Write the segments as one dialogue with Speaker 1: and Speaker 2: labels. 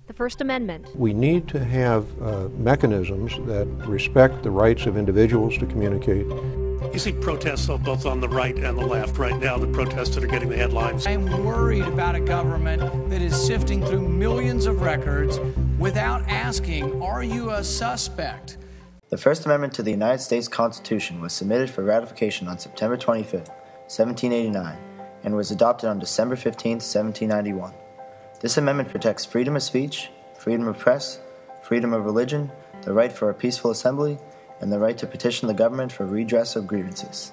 Speaker 1: The First Amendment.
Speaker 2: We need to have mechanisms that respect the rights of individuals to communicate.
Speaker 3: You see protests both on the right and the left right now, the protests that are getting the headlines.
Speaker 4: I'm worried about a government that is sifting through millions of records without asking, are you a suspect?
Speaker 5: The First Amendment to the United States Constitution was submitted for ratification on September 25, 1789, and was adopted on December 15, 1791. This amendment protects freedom of speech, freedom of press, freedom of religion, the right for a peaceful assembly, and the right to petition the government for redress of grievances.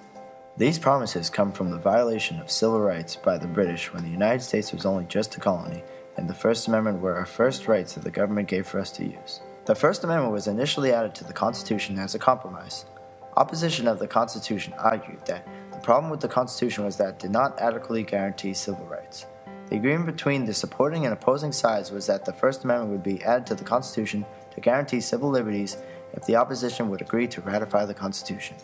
Speaker 5: These promises come from the violation of civil rights by the British when the United States was only just a colony, and the First Amendment were our first rights that the government gave for us to use. The First Amendment was initially added to the Constitution as a compromise. Opposition of the Constitution argued that the problem with the Constitution was that it did not adequately guarantee civil rights. The agreement between the supporting and opposing sides was that the First Amendment would be added to the Constitution to guarantee civil liberties if the opposition would agree to ratify the Constitution.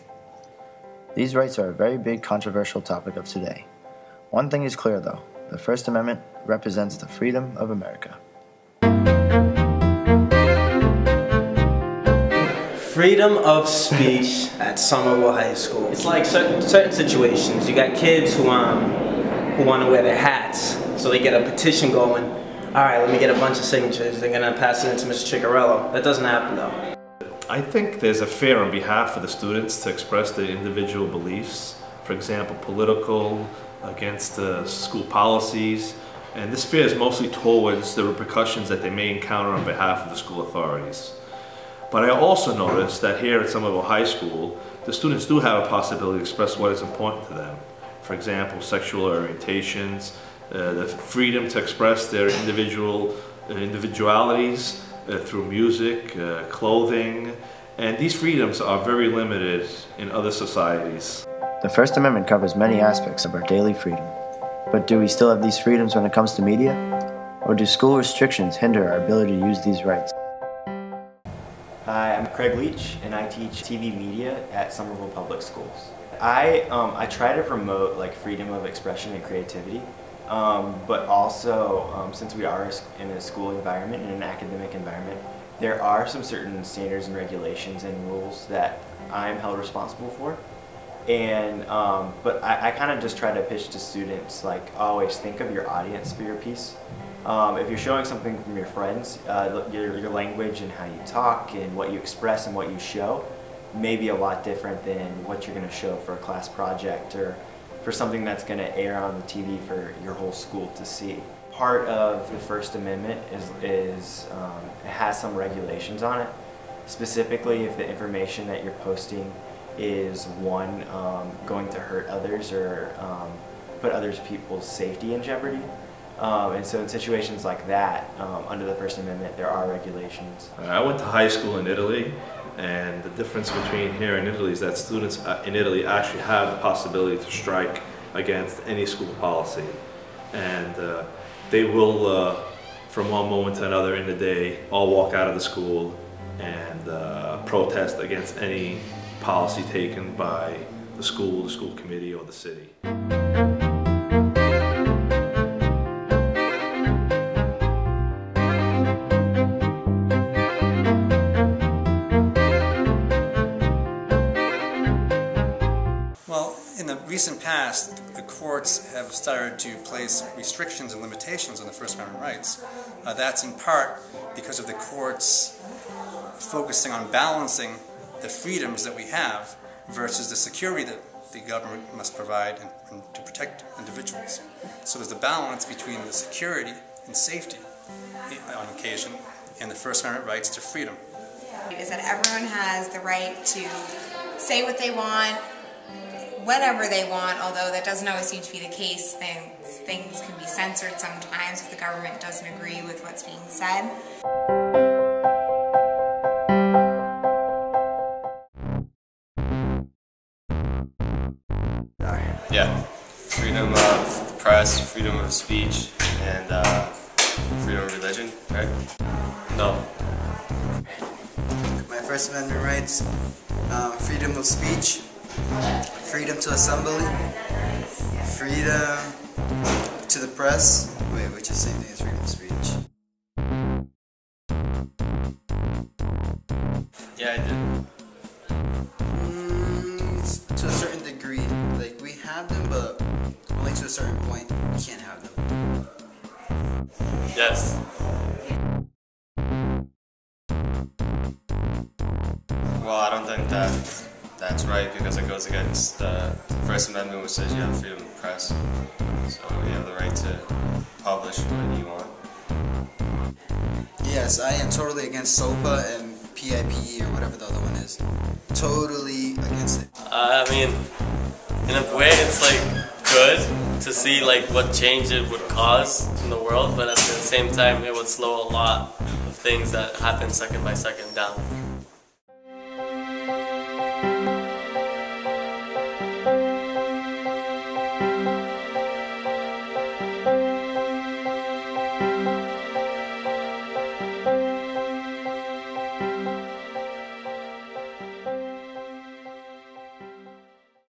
Speaker 5: These rights are a very big controversial topic of today. One thing is clear though, the First Amendment represents the freedom of America.
Speaker 6: Freedom of speech at Somerville High School. It's like certain situations. You got kids who want to wear their hats, so they get a petition going. All right, let me get a bunch of signatures. They're gonna pass it into Mr. Ciccarello. That doesn't happen though.
Speaker 7: I think there's a fear on behalf of the students to express their individual beliefs. For example, political, against school policies, and this fear is mostly towards the repercussions that they may encounter on behalf of the school authorities. But I also noticed that here at Somerville High School, the students do have a possibility to express what is important to them. For example, sexual orientations, the freedom to express their individualities through music, clothing, and these freedoms are very limited in other societies.
Speaker 5: The First Amendment covers many aspects of our daily freedom. But do we still have these freedoms when it comes to media? Or do school restrictions hinder our ability to use these rights?
Speaker 8: Hi, I'm Craig Leach, and I teach TV media at Somerville Public Schools. I try to promote freedom of expression and creativity, but also since we are in a school environment, in an academic environment, there are some certain standards and regulations and rules that I'm held responsible for. And but I kind of just try to pitch to students always think of your audience for your piece. If you're showing something from your friends, your language and how you talk and what you express and what you show may be a lot different than what you're going to show for a class project or for something that's going to air on the TV for your whole school to see. Part of the First Amendment is it has some regulations on it. Specifically, if the information that you're posting is one going to hurt others or put people's safety in jeopardy. And so in situations like that, under the First Amendment, there are regulations.
Speaker 7: I went to high school in Italy, and the difference between here and Italy is that students in Italy actually have the possibility to strike against any school policy. And they will, from one moment to another in the day, all walk out of the school and protest against any policy taken by the school committee, or the city.
Speaker 9: Well, in the recent past, the courts have started to place restrictions and limitations on the First Amendment rights. That's in part because of the courts focusing on balancing the freedoms that we have versus the security that the government must provide to protect individuals. So there's a balance between the security and safety on occasion and the First Amendment rights to freedom.
Speaker 10: Is that everyone has the right to say what they want, whenever they want, although that doesn't always seem to be the case. Things can be censored sometimes if the government doesn't agree with what's being said.
Speaker 11: Yeah, freedom of press, freedom of speech, and freedom of religion, right? No.
Speaker 12: My First Amendment rights, freedom of speech, freedom to assembly, freedom to the press, which is the same thing as freedom of speech.
Speaker 11: Yeah, I did.
Speaker 12: To a certain degree. Like, we have them, but only to a certain point. We can't have them.
Speaker 11: Yes. Well, I don't think that's right because it goes against the First Amendment, which says you have freedom of press. So you have the right to publish what you want.
Speaker 12: Yes, I am totally against SOPA and PIPE or whatever the other one is. Totally against it.
Speaker 11: I mean, in a way, it's like good to see like what change it would cause in the world, but at the same time, it would slow a lot of things that happen second by second down.